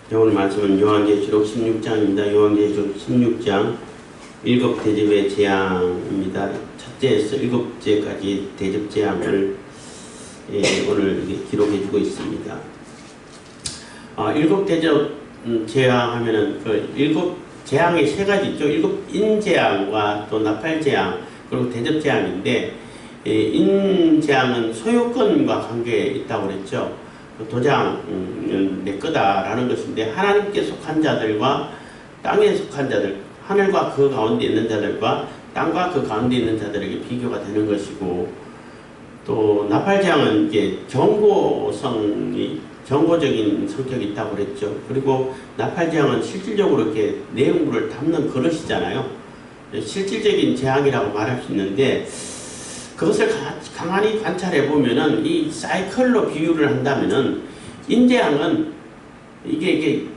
오늘 말씀은 요한계시록 16장입니다. 요한계시록 16장 일곱 대접의 재앙입니다. 첫째에서 일곱째까지 대접 재앙을 오늘 기록해주고 있습니다. 일곱 대접 재앙 하면은 그 일곱 재앙이 세 가지 있죠. 일곱 인재앙과 또 나팔재앙 그리고 대접재앙인데, 인재앙은 소유권과 관계에 있다고 그랬죠. 도장은 내 거다라는 것인데, 하나님께 속한 자들과 땅에 속한 자들, 하늘과 그 가운데 있는 자들과 땅과 그 가운데 있는 자들에게 비교가 되는 것이고, 또 나팔재앙은 이제 정보적인 성격이 있다고 그랬죠. 그리고 나팔재앙은 실질적으로 이렇게 내용물을 담는 그릇이잖아요. 실질적인 재앙이라고 말할 수 있는데, 그것을 가만히 관찰해 보면은 이 사이클로 비유를 한다면은, 인재앙은 이게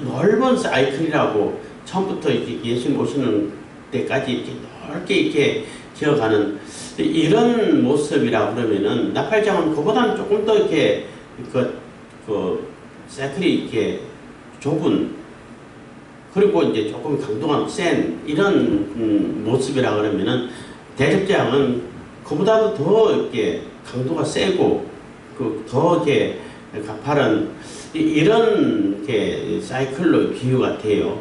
넓은 사이클이라고, 처음부터 이렇게 예수님 오시는 때까지 이렇게 넓게 이렇게 기어가는 이런 모습이라고 그러면은, 나팔재앙은 그보다는 조금 더 이렇게 사이클이 이렇게 좁은, 그리고 이제 조금 강도가 센 이런 모습이라 그러면은, 대접재앙은 그보다도 더 이렇게 강도가 세고 더 이렇게 가파른 이런 이렇게 사이클로 비유가 돼요.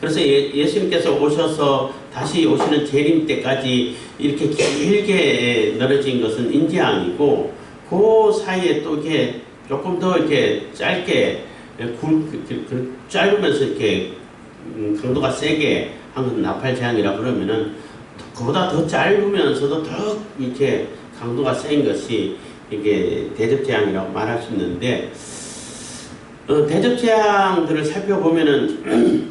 그래서 예수님께서 오셔서 다시 오시는 재림 때까지 이렇게 길게 늘어진 것은 인재앙이고, 그 사이에 또 이렇게 조금 더 이렇게 짧게 짧으면서 이렇게 강도가 세게 한 것은 나팔재앙이라 그러면은, 그보다 더 짧으면서도 더 이렇게 강도가 센 것이 이게 대접재앙이라고 말할 수 있는데, 대접재앙들을 살펴보면은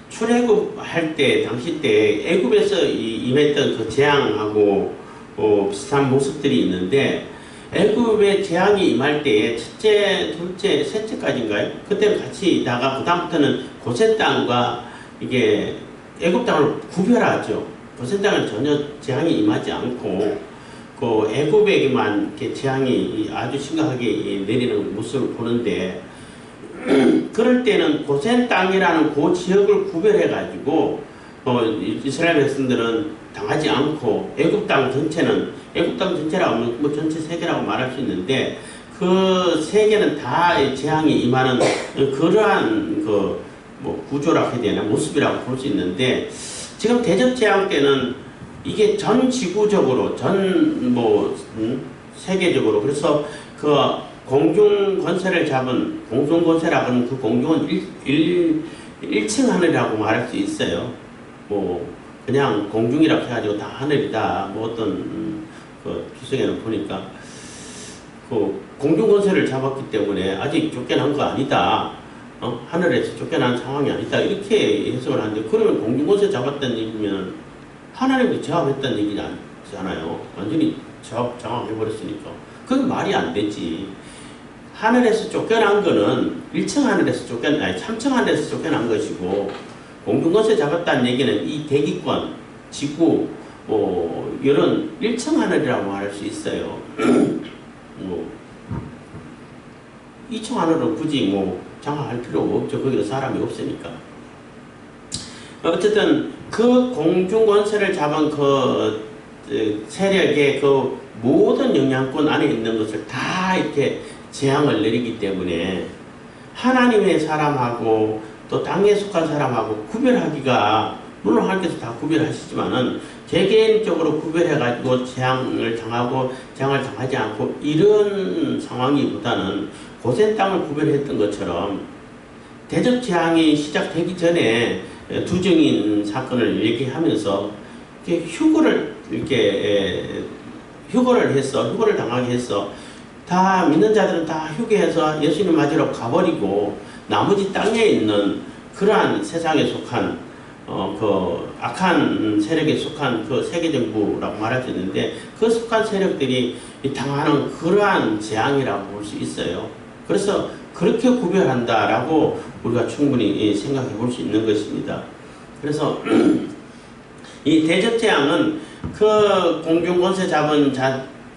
출애굽할 때, 당시 때 애굽에서 임했던 그 재앙하고 비슷한 모습들이 있는데, 애굽의 재앙이 임할 때에 첫째, 둘째, 셋째까지인가요? 그때는 같이 있다가 그 다음부터는 고센 땅과 이게 애굽 땅을 구별하죠. 고센 땅은 전혀 재앙이 임하지 않고 그 애굽에게만 이렇게 재앙이 아주 심각하게 내리는 모습을 보는데, 그럴 때는 고센 땅이라는 그 지역을 구별해 가지고 이스라엘 백성들은 당하지 않고, 애굽 땅 전체라고 하면 뭐 전체 세계라고 말할 수 있는데, 그 세계는 다 재앙이 임하는 그러한 구조라고 해야 되나, 모습이라고 볼 수 있는데, 지금 대접재앙 때는 이게 전 지구적으로, 세계적으로, 그래서 그 공중권세를 잡은, 공중권세라고 하는 그 공중은 1층 하늘이라고 말할 수 있어요. 그냥 공중이라고 해가지고 다 하늘이다. 어떤 주석에는 보니까 공중권세를 잡았기 때문에 아직 쫓겨난 거 아니다. 하늘에서 쫓겨난 상황이 아니다. 이렇게 해석을 하는데, 그러면 공중권세 잡았다는 얘기면 하나님이 제압했다는 얘기잖아요. 완전히 장악해버렸으니까. 그건 말이 안 되지. 하늘에서 쫓겨난 거는 1층 하늘에서 3층 하늘에서 쫓겨난 것이고, 공중권세 잡았다는 얘기는 이 대기권, 지구, 이런 1층 하늘이라고 말할 수 있어요. 2층 하늘은 굳이 장악할 필요가 없죠. 거기도 사람이 없으니까. 어쨌든 그 공중권세를 잡은 그 세력의 그 모든 영향권 안에 있는 것을 다 이렇게 재앙을 내리기 때문에, 하나님의 사람하고 또 땅에 속한 사람하고 구별하기가, 물론 하나님께서 다 구별하시지만은 개개인적으로 구별해가지고 재앙을 당하고 재앙을 당하지 않고 이런 상황이보다는, 고센 땅을 구별했던 것처럼 대접 재앙이 시작되기 전에 두 증인 사건을 얘기하면서 휴거를 당하게 해서, 다 믿는 자들은 다 휴게해서 예수님 맞으러 가버리고, 나머지 땅에 있는 그러한 세상에 속한 그 악한 세력에 속한 그 세계정부라고 말할 수 있는데, 그 속한 세력들이 당하는 그러한 재앙이라고 볼 수 있어요. 그래서 그렇게 구별한다라고 우리가 충분히 생각해 볼 수 있는 것입니다. 그래서 이 대접재앙은 그 공중권세 잡은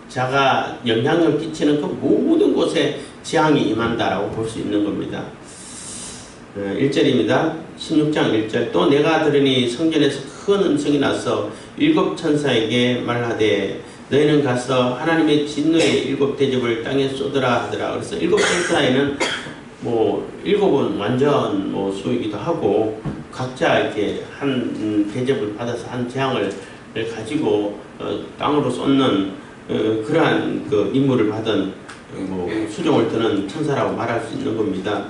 자가 영향을 끼치는 그 모든 곳에 재앙이 임한다라고 볼 수 있는 겁니다. 1절입니다. 16장 1절. 또 내가 들으니 성전에서 큰 음성이 나서 7 천사에게 말하되 너희는 가서 하나님의 진노의 7 대접을 땅에 쏟으라 하더라. 그래서 7 천사에는 뭐 7은 완전 뭐 수이기도 하고 각자 이렇게 한 대접을 받아서 한 재앙을 가지고 땅으로 쏟는 그러한 그 임무를 받은 뭐 수종을 드는 천사라고 말할 수 있는 겁니다.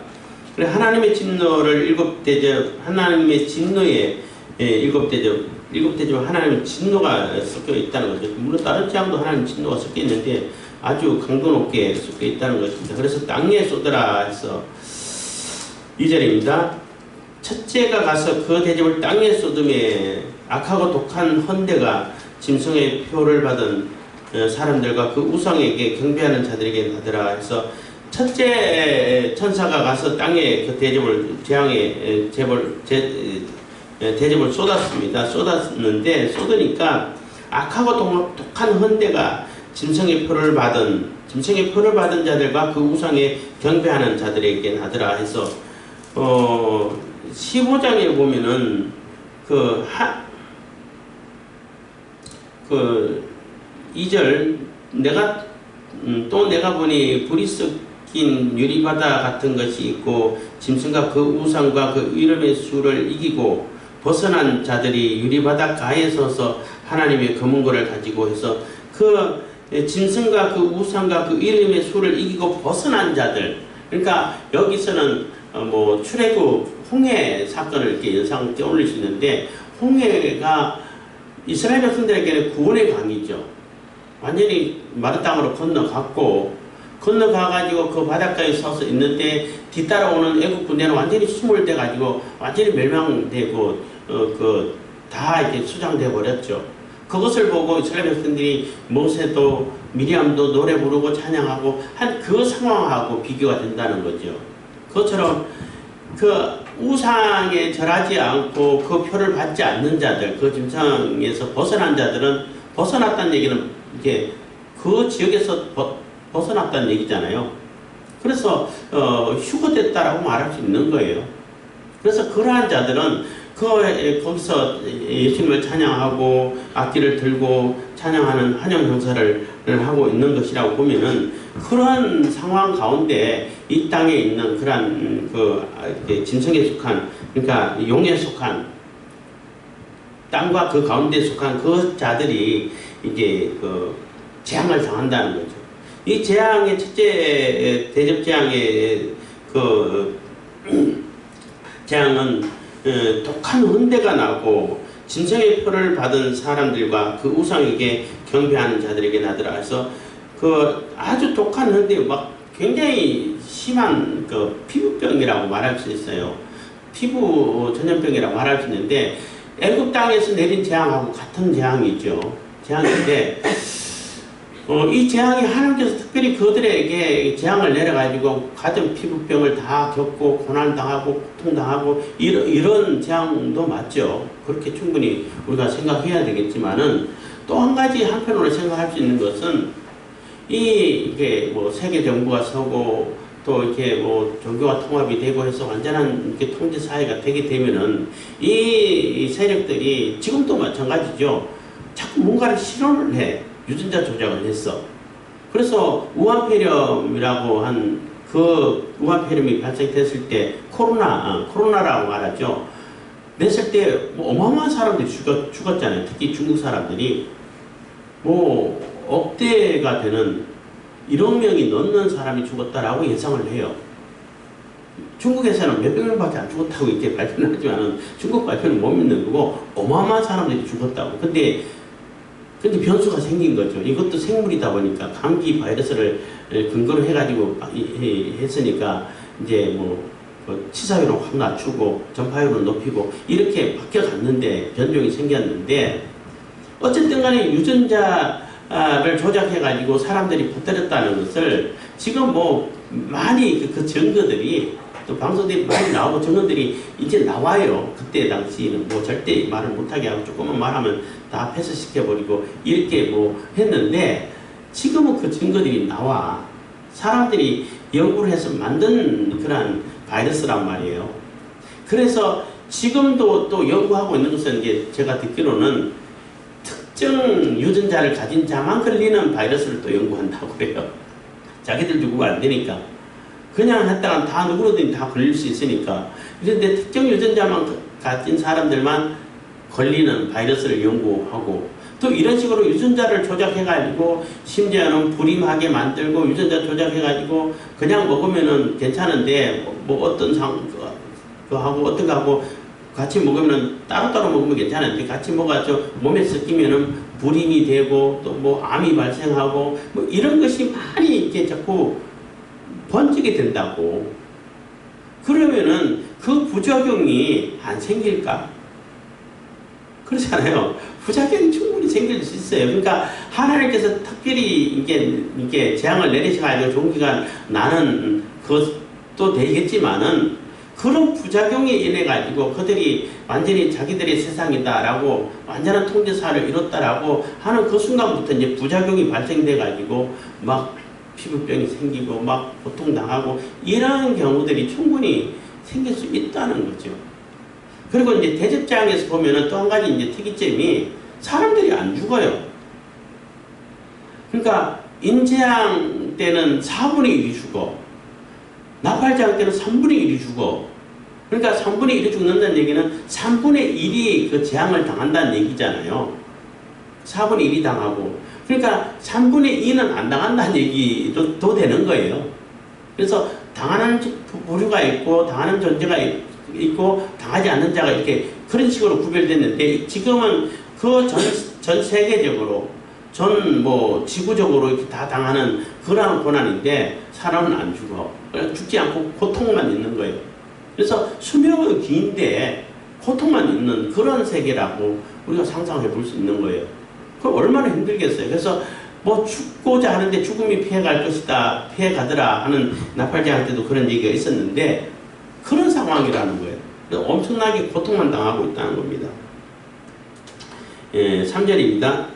그래 하나님의 진노를 7 대접, 하나님의 진노의 7 대접, 7 대접은 하나님의 진노가 섞여 있다는 거죠. 물론 다른 재앙도 하나님의 진노가 섞여 있는데 아주 강도 높게 섞여 있다는 것입니다. 그래서 땅에 쏟으라 해서 2절입니다. 첫째가 가서 그 대접을 땅에 쏟음에 악하고 독한 헌대가 짐승의 표를 받은 사람들과 그 우상에게 경배하는 자들에게 하더라 해서 첫째 천사가 가서 땅에 그 대접을 재앙의 대접을 쏟았습니다. 쏟았는데 쏟으니까 악하고 독한 헌대가 짐승의 표를 받은 자들과 그 우상에 경배하는 자들에게 하더라 해서 15장에 보면은 그 2절 또 내가 보니 불이 섞인 유리바다 같은 것이 있고 짐승과 그 우상과 그 이름의 수를 이기고 벗어난 자들이 유리바다 가에 서서 하나님의 검은고를 가지고 해서 그 짐승과 그 우상과 그 이름의 수를 이기고 벗어난 자들, 그러니까 여기서는 뭐 출애굽 홍해 사건을 이렇게 연상을 떠올릴 수 있는데 홍해가 이스라엘 백성들에게는 구원의 강이죠. 완전히 마른 땅으로 건너가가지고 그 바닷가에 서서 있는데 뒤따라오는 애국 군대는 완전히 수몰돼가지고 완전히 멸망되고 다 이렇게 수장돼 버렸죠. 그것을 보고 이스라엘 백성들이 모세도 미리암도 노래 부르고 찬양하고 한 그 상황하고 비교가 된다는 거죠. 그것처럼 그 우상에 절하지 않고 그 표를 받지 않는 자들, 그 짐승에서 벗어난 자들은 벗어났다는 얘기는 이게 그 지역에서 벗어났다는 얘기잖아요. 그래서 휴거됐다라고 말할 수 있는 거예요. 그래서 그러한 자들은 거기서 예수님을 찬양하고 악기를 들고 찬양하는 환영 행사를 하고 있는 것이라고 보면은 그런 상황 가운데 이 땅에 있는 그러한 짐승에 속한, 그러니까 용에 속한 땅과 그 가운데 속한 그 자들이 이제 재앙을 당한다는 거죠. 이 재앙의 첫째 대접 재앙의 재앙은 독한 헌대가 나고 짐승의 표를 받은 사람들과 그 우상에게 경배하는 자들에게 나더라 해서 아주 독한 헌대, 막 굉장히 심한 피부병이라고 말할 수 있어요. 피부 전염병이라고 말할 수 있는데 애굽 땅에서 내린 재앙하고 같은 재앙이죠. 재앙인데 이 재앙이 하나님께서 특별히 그들에게 재앙을 내려가지고 가정 피부병을 다 겪고 고난당하고 고통당하고 이런 재앙도 맞죠. 그렇게 충분히 우리가 생각해야 되겠지만은 또 한 가지 한편으로 생각할 수 있는 것은 이게 뭐 세계 정부가 서고 또 이렇게 뭐 종교가 통합이 되고 해서 완전한 이렇게 통제 사회가 되게 되면은 이 세력들이 지금도 마찬가지죠. 자꾸 뭔가를 실험을 해. 유전자 조작을 했어. 그래서 우한폐렴이라고 한 우한폐렴이 발생됐을 때 코로나라고 말하죠. 냈을 때 뭐 어마어마한 사람들이 죽었잖아요. 특히 중국 사람들이 뭐 억대가 되는 1억 명이 넘는 사람이 죽었다라고 예상을 해요. 중국에서는 몇백 명밖에 안 죽었다고 이렇게 발표는 하지만은 중국 발표는 못 믿는 거고 어마어마한 사람들이 죽었다고. 근데 변수가 생긴 거죠. 이것도 생물이다 보니까 감기 바이러스를 근거로 해가지고 했으니까 이제 치사율은 확 낮추고 전파율은 높이고 이렇게 바뀌어갔는데 변종이 생겼는데 어쨌든 간에 유전자를 조작해가지고 사람들이 퍼뜨렸다는 것을 지금 많이 그 증거들이 또 방송들이 많이 나오고 증거들이 이제 나와요. 그때 당시에는 절대 말을 못하게 하고 조금만 말하면 다 패스시켜버리고 이렇게 했는데 지금은 그 증거들이 나와. 사람들이 연구를 해서 만든 그런 바이러스란 말이에요. 그래서 지금도 또 연구하고 있는 것은 이제 제가 듣기로는 특정 유전자를 가진 자만 걸리는 바이러스를 또 연구한다고 그래요. 자기들 죽으면 안 되니까. 그냥 했다가 다 누구든지 다 걸릴 수 있으니까. 그런데 특정 유전자만 가진 사람들만 걸리는 바이러스를 연구하고 또 이런 식으로 유전자를 조작해가지고 심지어는 불임하게 만들고 유전자 조작해가지고 그냥 먹으면은 괜찮은데 뭐 어떤 거하고 어떤 거하고 같이 먹으면 따로따로 먹으면 괜찮은데 같이 먹어서 몸에 섞이면은 불임이 되고 또 뭐 암이 발생하고 뭐 이런 것이 많이 이렇게 자꾸 번지게 된다고. 그러면은 그 부작용이 안 생길까? 그렇잖아요. 부작용이 충분히 생길 수 있어요. 그러니까 하나님께서 특별히 이게 재앙을 내리셔가지고 종기가 나는 것도 되겠지만은 그런 부작용에 인해 가지고 그들이 완전히 자기들의 세상이다라고 완전한 통제사를 이뤘다라고 하는 그 순간부터 이제 부작용이 발생돼 가지고 막 피부병이 생기고 막 고통당하고 이런 경우들이 충분히 생길 수 있다는 거죠. 그리고 이제 대접장에서 보면은 또 한 가지 이제 특이점이 사람들이 안 죽어요. 그러니까 인재앙 때는 4분의 1이 죽어. 나팔장 때는 3분의 1이 죽어. 그러니까 3분의 1이 죽는다는 얘기는 3분의 1이 그 재앙을 당한다는 얘기잖아요. 4분의 1이 당하고. 그러니까 3분의 2는 안 당한다는 얘기도 되는 거예요. 그래서 당하는 부류가 있고 당하는 존재가 있고 당하지 않는 자가 이렇게 그런 식으로 구별됐는데 지금은 그 전 세계적으로 전 뭐 지구적으로 이렇게 다 당하는 그러한 고난인데 사람은 안 죽어. 죽지 않고 고통만 있는 거예요. 그래서 수명은 긴데 고통만 있는 그런 세계라고 우리가 상상해 볼 수 있는 거예요. 그럼 얼마나 힘들겠어요. 그래서 뭐 죽고자 하는데 죽음이 피해갈 것이다, 피해가더라 하는 나팔제할 때도 그런 얘기가 있었는데 그런 상황이라는 거예요. 엄청나게 고통만 당하고 있다는 겁니다. 3절입니다.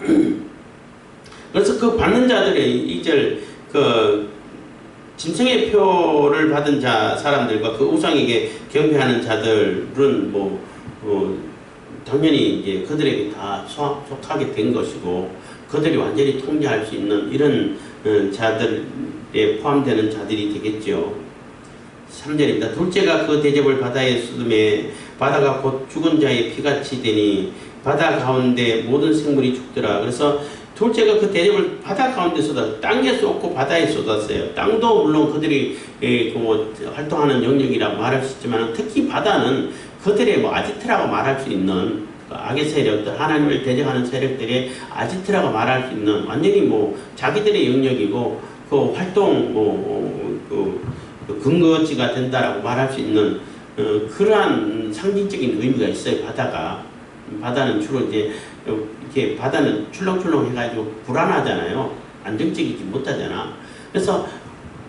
그래서 그 받는 자들의 2절 그 짐승의 표를 받은 사람들과 그 우상에게 경배하는 자들은 당연히 이제 그들에게 다 속하게 된 것이고 그들이 완전히 통제할 수 있는 이런 자들에 포함되는 자들이 되겠죠. 3절입니다. 둘째가 그 대접을 바다에 쏟음에 바다가 곧 죽은 자의 피같이 되니 바다 가운데 모든 생물이 죽더라. 그래서 둘째가 그 대접을 바다 가운데 쏟았어요. 땅에 쏟고 바다에 쏟았어요. 땅도 물론 그들이 활동하는 영역이라고 말할 수 있지만 특히 바다는 그들의 아지트라고 말할 수 있는 악의 세력들, 하나님을 대적하는 세력들의 아지트라고 말할 수 있는 완전히 자기들의 영역이고 그 활동 근거지가 된다라고 말할 수 있는 그러한 상징적인 의미가 있어요. 바다는 주로 이제 이렇게 바다는 출렁출렁 해가지고 불안하잖아요. 안정적이지 못하잖아. 그래서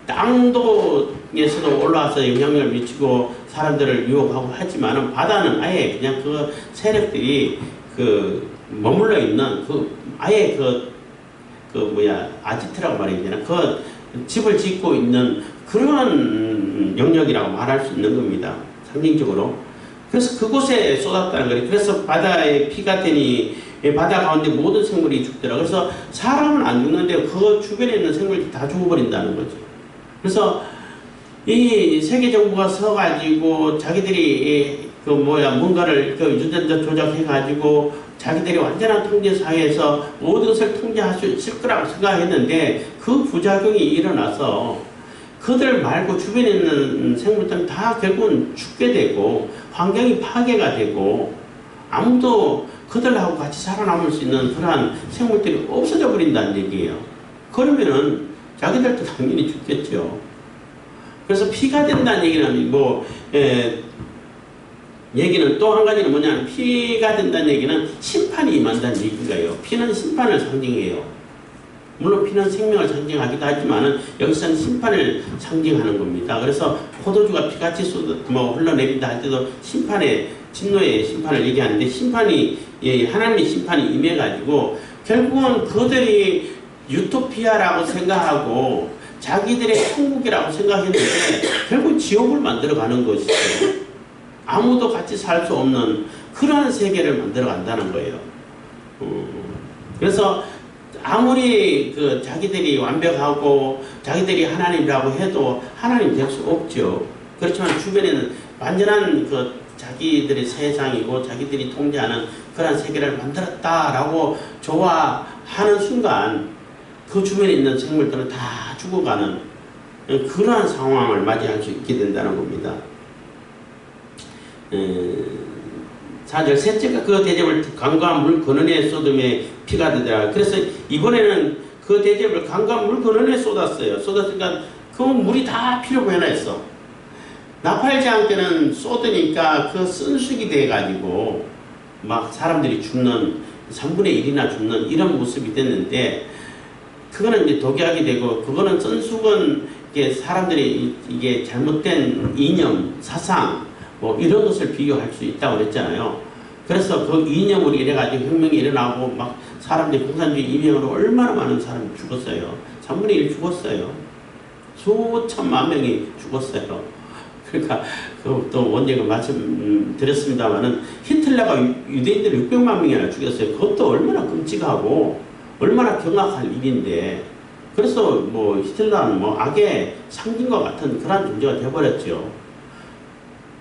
땅도에서도 올라와서 영향력을 미치고 사람들을 유혹하고 하지만은 바다는 아예 그냥 그 세력들이 머물러 있는 아예 아지트라고 말해야 되나? 그 집을 짓고 있는 그런 영역이라고 말할 수 있는 겁니다. 상징적으로. 그래서 그곳에 쏟았다는 거예요. 그래서 바다의 피가 되니 바다 가운데 모든 생물이 죽더라. 그래서 사람은 안 죽는데 그 주변에 있는 생물이 다 죽어버린다는 거죠. 그래서 이 세계 정부가 서가지고 자기들이 뭔가를 유전자 조작해가지고 자기들이 완전한 통제 사회에서 모든 것을 통제할 수 있을 거라고 생각했는데 그 부작용이 일어나서 그들 말고 주변에 있는 생물들은 다 결국은 죽게 되고 환경이 파괴가 되고 아무도 그들하고 같이 살아남을 수 있는 그러한 생물들이 없어져 버린다는 얘기예요. 그러면은 자기들도 당연히 죽겠죠. 그래서 피가 된다는 얘기는 얘기는 또 한 가지는 뭐냐면 피가 된다는 얘기는 심판이 임한다는 얘기가요. 피는 심판을 상징해요. 물론 피는 생명을 상징하기도 하지만은 여기서는 심판을 상징하는 겁니다. 그래서 포도주가 피같이 흘러내린다 할 때도 진노의 심판을 얘기하는데 하나님의 심판이 임해가지고 결국은 그들이 유토피아라고 생각하고 자기들의 천국이라고 생각했는데 결국 지옥을 만들어가는 것이죠. 아무도 같이 살 수 없는 그러한 세계를 만들어간다는 거예요. 그래서 아무리 그 자기들이 완벽하고 자기들이 하나님이라고 해도 하나님 될 수 없죠. 그렇지만 주변에는 완전한 그 자기들의 세상이고 자기들이 통제하는 그런 세계를 만들었다라고 좋아하는 순간 그 주변에 있는 생물들은 다 죽어가는 그러한 상황을 맞이할 수 있게 된다는 겁니다. 4절 셋째가 그 대접을 강과 물 근원에 쏟음에 피가 되더라. 그래서 이번에는 그 대접을 강과 물 근원에 쏟았어요. 쏟았으니까 그 물이 다 피로 변했어. 나팔장 때는 쏟으니까 그 쓴수기 돼가지고 막 사람들이 죽는 3분의 1이나 죽는 이런 모습이 됐는데 그거는 이제 독약이 되고 그거는 쓴수건 이게 사람들이 이게 잘못된 이념, 사상 뭐 이런 것을 비교할 수 있다고 그랬잖아요. 그래서 그 이념으로 이래가지고 혁명이 일어나고 막 사람들이 공산주의 이념으로 얼마나 많은 사람이 죽었어요. 3분의 1 죽었어요. 수천만 명이 죽었어요. 그러니까 또 원제가 말씀드렸습니다만은 히틀러가 유대인들 600만 명이나 죽였어요. 그것도 얼마나 끔찍하고 얼마나 경악할 일인데 그래서 뭐 히틀러는 뭐 악의 상징과 같은 그런 존재가 되어버렸죠.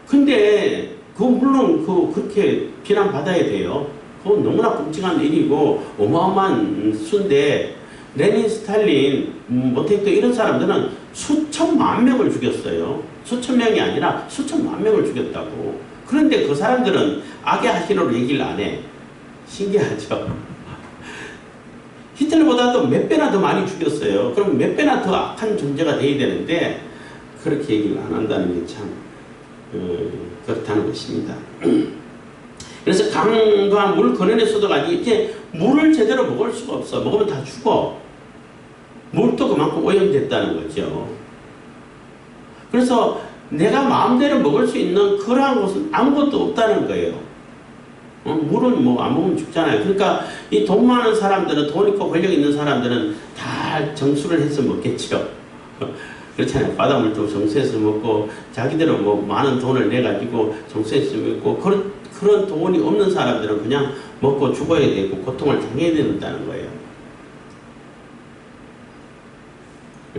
근데 물론 그렇게 비난받아야 돼요. 그건 너무나 끔찍한 일이고 어마어마한 수인데 레닌, 스탈린, 모택도 이런 사람들은 수천만 명을 죽였어요. 수천 명이 아니라 수천만 명을 죽였다고. 그런데 그 사람들은 악의 하신으로 얘기를 안 해. 신기하죠. 히틀러보다도 몇 배나 더 많이 죽였어요. 그럼 몇 배나 더 악한 존재가 돼야 되는데 그렇게 얘기를 안 한다는 게 참 그렇다는 것입니다. 그래서 강과 물 근원에 쏟아가지고 이제 물을 제대로 먹을 수가 없어. 먹으면 다 죽어. 물도 그만큼 오염됐다는 거죠. 그래서 내가 마음대로 먹을 수 있는 그러한 것은 아무것도 없다는 거예요. 물은 뭐 안 먹으면 죽잖아요. 그러니까 이 돈 많은 사람들은, 돈 있고 권력 있는 사람들은 다 정수를 해서 먹겠죠. 그렇잖아요. 바닷물도 정수해서 먹고 자기들은 뭐 많은 돈을 내가지고 정수해서 먹고 그런 돈이 없는 사람들은 그냥 먹고 죽어야 되고 고통을 당해야 된다는 거예요.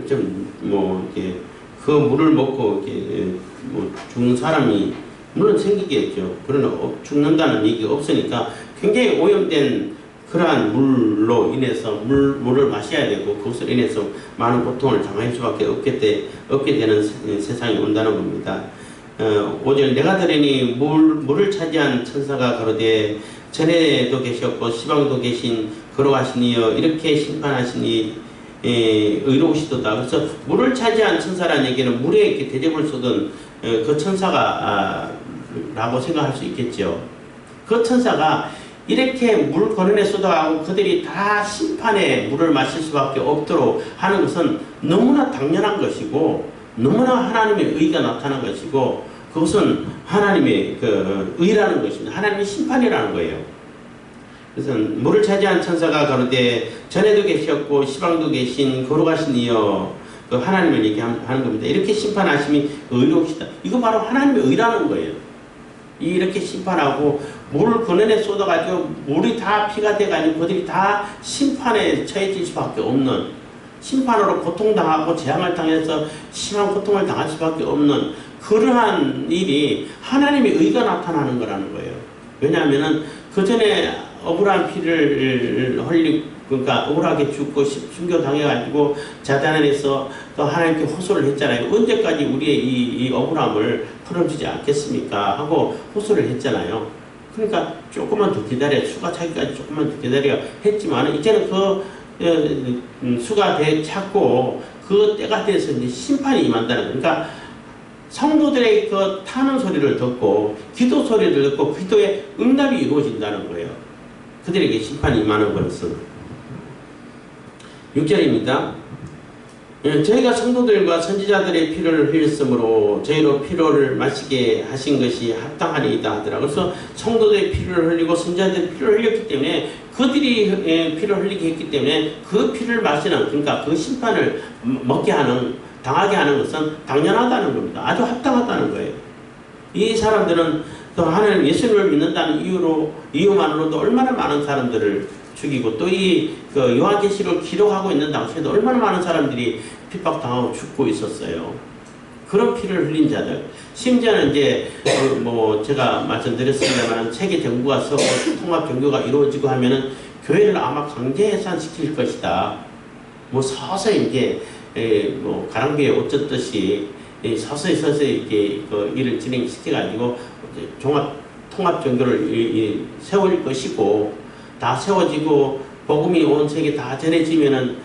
좀 뭐 이렇게 그 물을 먹고 이렇게 뭐 죽는 사람이 물론 생기겠죠. 그러나 죽는다는 얘기가 없으니까 굉장히 오염된 그러한 물로 인해서 물을 마셔야 되고 그것으로 인해서 많은 고통을 당할 수밖에 없게 되는 세상이 온다는 겁니다. 5절 내가 들으니 물을 차지한 천사가 가로되 전에도 계셨고 시방도 계신 거룩하시니여 이렇게 심판하시니 의로우시도다. 그래서 물을 차지한 천사라는 얘기는 물에 이렇게 대접을 쏟은 그 천사가 라고 생각할 수 있겠죠. 그 천사가 이렇게 물 근원에 쏟아가고 그들이 다 심판에 물을 마실 수밖에 없도록 하는 것은 너무나 당연한 것이고 너무나 하나님의 의가 나타난 것이고 그것은 하나님의 그 의라는 것입니다. 하나님의 심판이라는 거예요. 그래서 물을 차지한 천사가 가로되 전에도 계셨고 시방도 계신 거룩하신 이여 그 하나님을 얘기하는 겁니다. 이렇게 심판하심이 의로우시다. 이거 바로 하나님의 의라는 거예요. 이렇게 심판하고 물 근원에 쏟아가지고 물이 다 피가 돼가지고 그들이 다 심판에 처해질 수밖에 없는 심판으로 고통당하고 재앙을 당해서 심한 고통을 당할 수밖에 없는 그러한 일이 하나님의 의가 나타나는 거라는 거예요. 왜냐하면은 그 전에 억울한 피를 흘리고 그러니까 억울하게 죽고 순교당해가지고 자단에서 또 하나님께 호소를 했잖아요. 언제까지 우리의 이 억울함을 풀어주지 않겠습니까? 하고 호소를 했잖아요. 그러니까 조금만 더 기다려, 수가 차기까지 조금만 더 기다려 했지만 이제는 그 수가 찾고 그 때가 돼서 이제 심판이 임한다는 거예요. 그러니까 성도들의 그 타는 소리를 듣고 기도 소리를 듣고 기도의 응답이 이루어진다는 거예요. 그들에게 심판이 임하는 것은 6절입니다. 저희가 성도들과 선지자들의 피를 흘렸으므로 저희로 피로를 마시게 하신 것이 합당하니이다 하더라. 그래서 성도들의 피를 흘리고 선지자들의 피를 흘렸기 때문에 그들이 피를 흘리게 했기 때문에 그 피를 마시는, 그러니까 그 심판을 먹게 하는, 당하게 하는 것은 당연하다는 겁니다. 아주 합당하다는 거예요. 이 사람들은 또 하나님 예수를 믿는다는 이유만으로도 얼마나 많은 사람들을 죽이고, 또 그 요한계시록 기록하고 있는 당시에도 얼마나 많은 사람들이 핍박당하고 죽고 있었어요. 그런 피를 흘린 자들. 심지어는 이제 뭐 제가 말씀드렸습니다만 세계 정부가 서고 통합 종교가 이루어지고 하면은 교회를 아마 강제 해산시킬 것이다. 뭐 서서히 이제 뭐 가랑비에 옷 젖듯이 서서히 이렇게 그 일을 진행시켜가지고 통합 종교를 세울 것이고, 다 세워지고 복음이 온 세계 다 전해지면은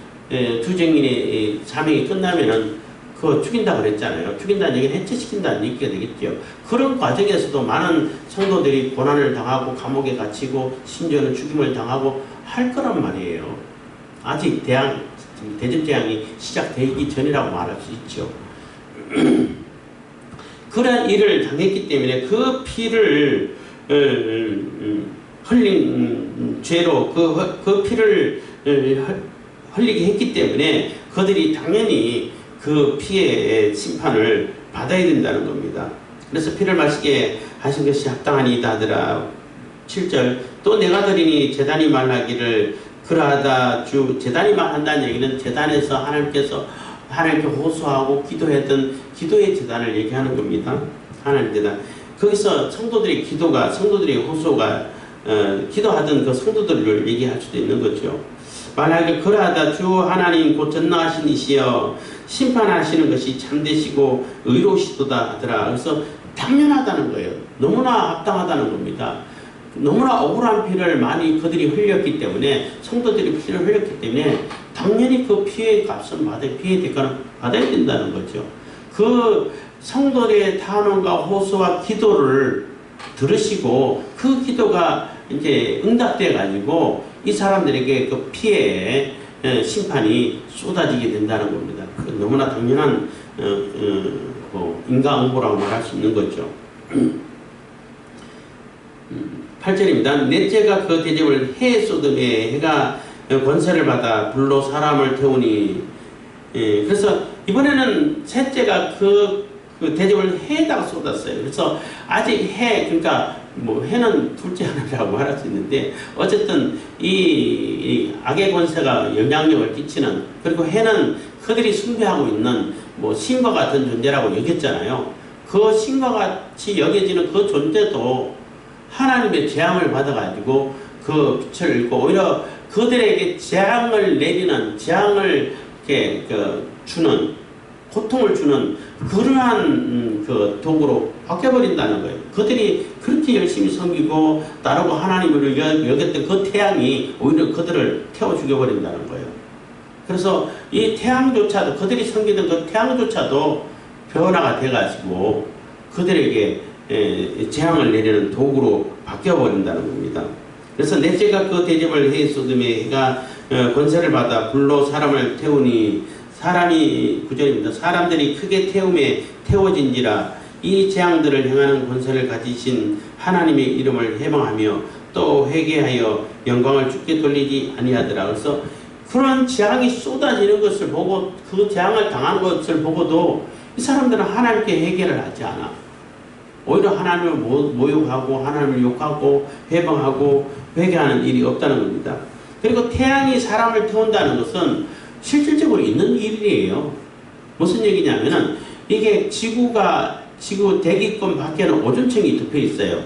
두 증인의 사명이 끝나면은 그거 죽인다 그랬잖아요. 죽인다는 얘기는 해체시킨다는 얘기가 되겠죠. 그런 과정에서도 많은 성도들이 고난을 당하고 감옥에 갇히고 심지어는 죽임을 당하고 할 거란 말이에요. 아직 대접재앙이 시작되기 전이라고 말할 수 있죠. 그런 일을 당했기 때문에 그 피를 흘린 죄로 그 피를 흘리게 했기 때문에 그들이 당연히 그 피의 심판을 받아야 된다는 겁니다. 그래서 피를 마시게 하신 것이 합당하니이다 하더라. 7절 또 내가 드리니 제단이 말하기를 그러하다 주. 제단이 말한다는 얘기는 제단에서 하나님께 호소하고 기도했던 기도의 제단을 얘기하는 겁니다. 하나님 제단. 거기서 성도들의 호소가 기도하던 그 성도들을 얘기할 수도 있는 거죠. 만약에 그러하다 주 하나님 곧 전능하신 이시여 심판하시는 것이 참되시고 의로우시도다 하더라. 그래서 당연하다는 거예요. 너무나 합당하다는 겁니다. 너무나 억울한 피를 많이 그들이 흘렸기 때문에, 성도들이 피를 흘렸기 때문에 당연히 그 피의 값은 피의 대가는 받아야 된다는 거죠. 그 성도들의 탄원과 호소와 기도를 들으시고 그 기도가 이제 응답돼 가지고 이 사람들에게 그 피의 심판이 쏟아지게 된다는 겁니다. 너무나 당연한 인과응보라고 말할 수 있는 거죠. 8절입니다. 넷째가 그 대접을 해 쏟음에 해가 권세를 받아 불로 사람을 태우니. 그래서 이번에는 셋째가 그 대접을 해에다가 쏟았어요. 그래서 아직 그러니까 뭐 해는 둘째 하나라고 말할 수 있는데, 어쨌든 이 악의 권세가 영향력을 끼치는, 그리고 해는 그들이 숭배하고 있는 뭐 신과 같은 존재라고 여겼잖아요. 그 신과 같이 여겨지는 그 존재도 하나님의 재앙을 받아가지고 그 빛을 잃고, 오히려 그들에게 재앙을 내리는, 재앙을 이렇게 주는, 고통을 주는 그러한 그 도구로 바뀌어버린다는 거예요. 그들이 그렇게 열심히 섬기고 따르고 하나님을 여겼던 그 태양이 오히려 그들을 태워 죽여버린다는 거예요. 그래서 이 태양조차도, 그들이 섬기던 그 태양조차도 변화가 돼가지고 그들에게 재앙을 내리는 도구로 바뀌어버린다는 겁니다. 그래서 넷째가 그 대접을 해 쏟음에 해가 권세를 받아 불로 사람을 태우니. 사람이 9절입니다. 사람들이 크게 태워진지라. 이 재앙들을 행하는 권세를 가지신 하나님의 이름을 해방하며 또 회개하여 영광을 주께 돌리지 아니하더라. 그래서 그런 재앙이 쏟아지는 것을 보고, 그 재앙을 당하는 것을 보고도 이 사람들은 하나님께 회개를 하지 않아. 오히려 하나님을 모욕하고 하나님을 욕하고 회방하고 회개하는 일이 없다는 겁니다. 그리고 태양이 사람을 태운다는 것은 실질적으로 있는 일이에요. 무슨 얘기냐면은 이게 지구 대기권 밖에는 오존층이 덮여 있어요.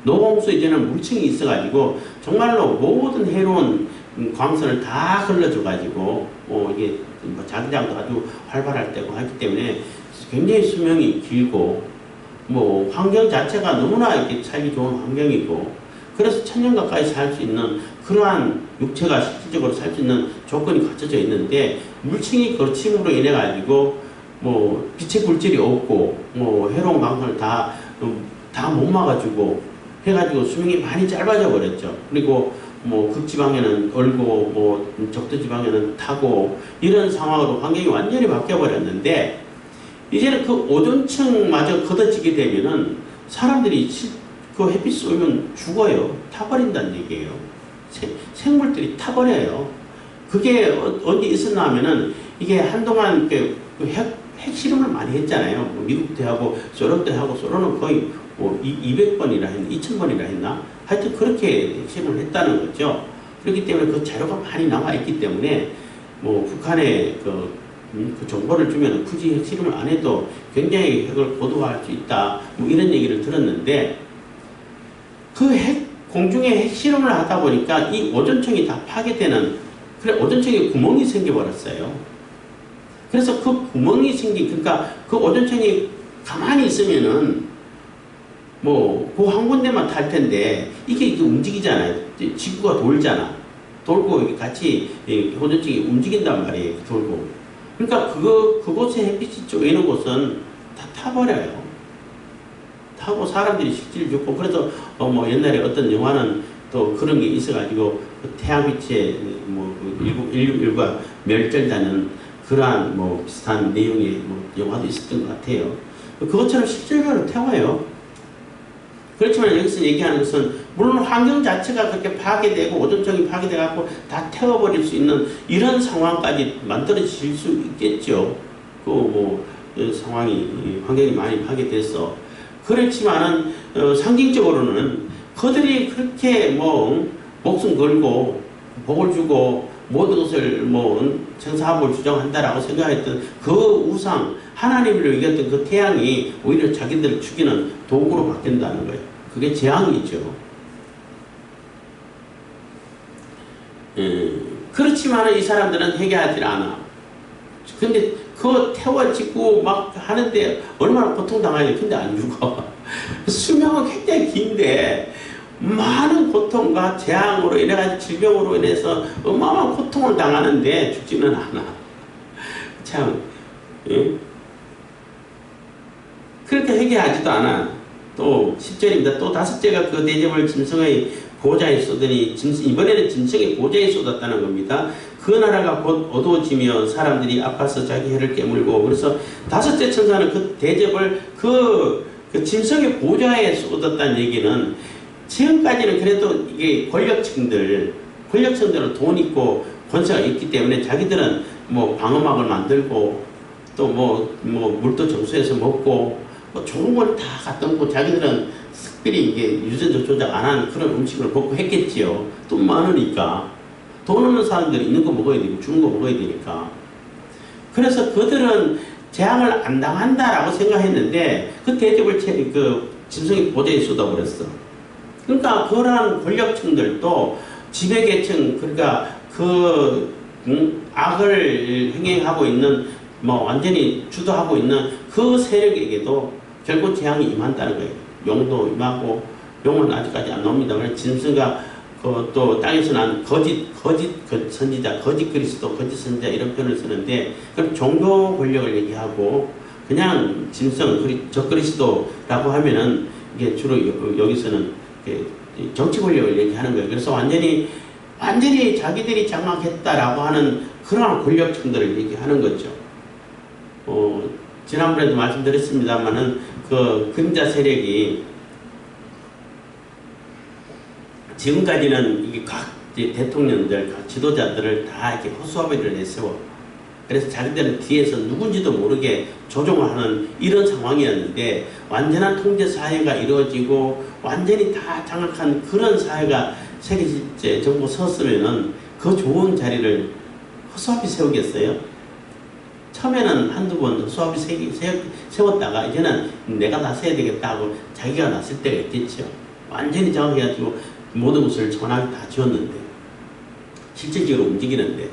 노홍수에는 물층이 있어가지고 정말로 모든 해로운 광선을 다 흘러줘가지고 이게 자기장도 아주 활발할 때고 하기 때문에 굉장히 수명이 길고, 환경 자체가 너무나 이렇게 살기 좋은 환경이고, 그래서 1000년 가까이 살 수 있는 그러한 육체가 실질적으로 살 수 있는 조건이 갖춰져 있는데, 물층이 거침으로 인해 가지고 빛의 굴질이 없고 해로운 광선을 다 못 막아주고 해가지고 수명이 많이 짧아져 버렸죠. 그리고 극지방에는 얼고 적도지방에는 타고, 이런 상황으로 환경이 완전히 바뀌어 버렸는데, 이제는 그 오존층마저 걷어지게 되면은 사람들이 그 햇빛 쏘면 죽어요. 타버린다는 얘기예요. 생물들이 타버려요. 그게 언제 있었나 하면은 이게 한동안 핵실험을 많이 했잖아요. 뭐 미국도 하고 소련도 하고, 소련은 거의 뭐 200번이라 했나 2000번이라 했나, 하여튼 그렇게 핵실험을 했다는 거죠. 그렇기 때문에 그 자료가 많이 나와 있기 때문에 뭐 북한에 그 정보를 주면 굳이 핵실험을 안 해도 굉장히 핵을 고도화할 수 있다, 뭐 이런 얘기를 들었는데, 그 공중에 핵실험을 하다 보니까 이 오존층이 다 파괴되는, 그래 오존층에 구멍이 생겨버렸어요. 그래서 그 구멍이 그러니까 그 오존층이 가만히 있으면은 뭐 그 한 군데만 탈 텐데 이게 움직이잖아요. 지구가 돌잖아. 돌고 같이 오존층이 움직인단 말이에요. 돌고. 그러니까 그곳에 햇빛이 쪼이는 곳은 다 타버려요. 타고 사람들이 식지를 죽고, 그래서 뭐 옛날에 어떤 영화는 또 그런 게 있어가지고 그 태양빛에 뭐 인류가 멸절되는 그러한 뭐 비슷한 내용의 뭐 영화도 있었던 것 같아요. 그것처럼 실질적으로 태워요. 그렇지만 여기서 얘기하는 것은 물론 환경 자체가 그렇게 파괴되고 오존층이 파괴돼갖고 다 태워버릴 수 있는 이런 상황까지 만들어질 수 있겠죠. 그 상황이, 환경이 많이 파괴돼서. 그렇지만은 상징적으로는 그들이 그렇게 뭐 목숨 걸고 복을 주고 모든 것을 뭐 생사합을 주장한다라고 생각했던 그 우상, 하나님을 이겼던 그 태양이 오히려 자기들을 죽이는 도구로 바뀐다는 거예요. 그게 재앙이죠. 그렇지만 이 사람들은 회개하지 않아. 근데 그거 태워지고 막 하는데 얼마나 고통당하냐. 근데 안 죽어. 수명은 굉장히 긴데 많은 고통과 재앙으로 인해가지고 질병으로 인해서 어마어마한 고통을 당하는데 죽지는 않아. 참, 예? 그렇게 회개하지도 않아. 또 10절입니다. 또 다섯째가 그 대접을 짐승의 보좌에 쏟으니, 이번에는 짐승의 보좌에 쏟았다는 겁니다. 그 나라가 곧 어두워지며 사람들이 아파서 자기 혀를 깨물고, 그래서 다섯째 천사는 그 대접을 그 짐승의 보좌에 쏟았다는 얘기는, 지금까지는 그래도 이게 권력층들은 돈 있고 권세가 있기 때문에 자기들은 뭐 방어막을 만들고 또 뭐 물도 정수해서 먹고 뭐 좋은 걸 다 갖다 놓고 자기들은 특별히 이게 유전자 조작 안 하는 그런 음식을 먹고 했겠지요. 돈 많으니까. 돈 없는 사람들이 있는 거 먹어야 되고 주는 거 먹어야 되니까. 그래서 그들은 재앙을 안 당한다라고 생각했는데 그 대접을 짐승이 보좌에 쏟아버렸어. 그러니까 그러한 권력층들도 지배계층, 그러니까 악을 행행하고 있는 완전히 주도하고 있는 그 세력에게도 결국 재앙이 임한다는 거예요. 용도 임하고, 용은 아직까지 안 나옵니다. 짐승과 또 땅에서 난 거짓 선지자, 거짓 그리스도, 거짓 선지자 이런 표현을 쓰는데, 그럼 종교 권력을 얘기하고 그냥 짐승, 적그리스도라고 하면은 이게 주로 여기서는 정치 권력을 얘기하는 거예요. 그래서 완전히 자기들이 장악했다라고 하는 그러한 권력층들을 얘기하는 거죠. 지난번에도 말씀드렸습니다만은 그 그림자 세력이 지금까지는 이게 각 대통령들, 각 지도자들을 다 이렇게 허수아비를 내세워. 그래서 자기들은 뒤에서 누군지도 모르게 조종을 하는 이런 상황이었는데, 완전한 통제 사회가 이루어지고 완전히 다 장악한 그런 사회가 세계 정부 섰으면은 그 좋은 자리를 허수아비 세우겠어요? 처음에는 한두 번 허수아비 세웠다가 이제는 내가 나서야 되겠다 하고 자기가 나설 때가 있겠죠. 완전히 장악해가지고 모든 것을 전하게 다 지었는데, 실질적으로 움직이는데,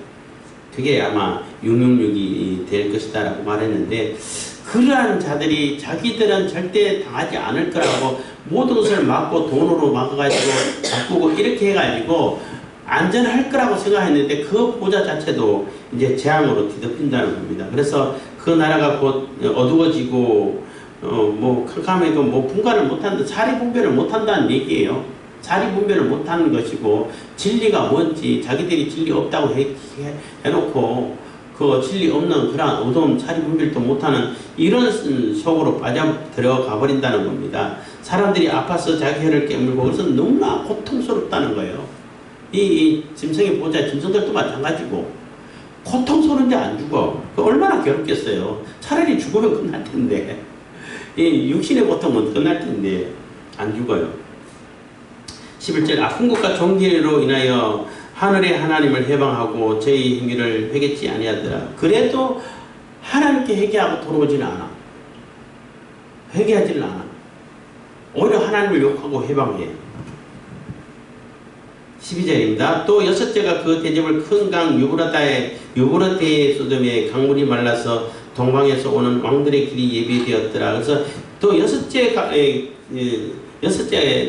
그게 아마 666이 될 것이다 라고 말했는데, 그러한 자들이 자기들은 절대 당하지 않을 거라고 모든 것을 막고 돈으로 막아가지고 바꾸고 이렇게 해가지고 안전할 거라고 생각했는데, 그 보좌 자체도 이제 재앙으로 뒤덮인다는 겁니다. 그래서 그 나라가 곧 어두워지고 캄캄해도 분간을 못한다, 사리분별을 못한다는 얘기예요. 사리분별을 못하는 것이고, 진리가 뭔지 자기들이 진리 없다고 해놓고 그 진리 없는 그런 어두운 사리분별도 못하는 이런 속으로 빠져들어가 버린다는 겁니다. 사람들이 아파서 자기 혀를 깨물고, 그래서 너무나 고통스럽다는 거예요. 이 짐승의 보호자 짐승들도 마찬가지고 고통 쏘는데 안 죽어. 얼마나 괴롭겠어요. 차라리 죽으면 끝날 텐데 이 육신의 고통은 끝날 텐데 안 죽어요. 11절 아픈 것과 종기로 인하여 하늘의 하나님을 해방하고 저희 행위를 회개치 아니하더라. 그래도 하나님께 회개하고 돌아오지는 않아. 회개하지는 않아. 오히려 하나님을 욕하고 해방해. 12절입니다. 또 여섯째가 그 대접을 큰 강 유브라데의 소돔에 강물이 말라서 동방에서 오는 왕들의 길이 예비되었더라. 그래서 또 여섯째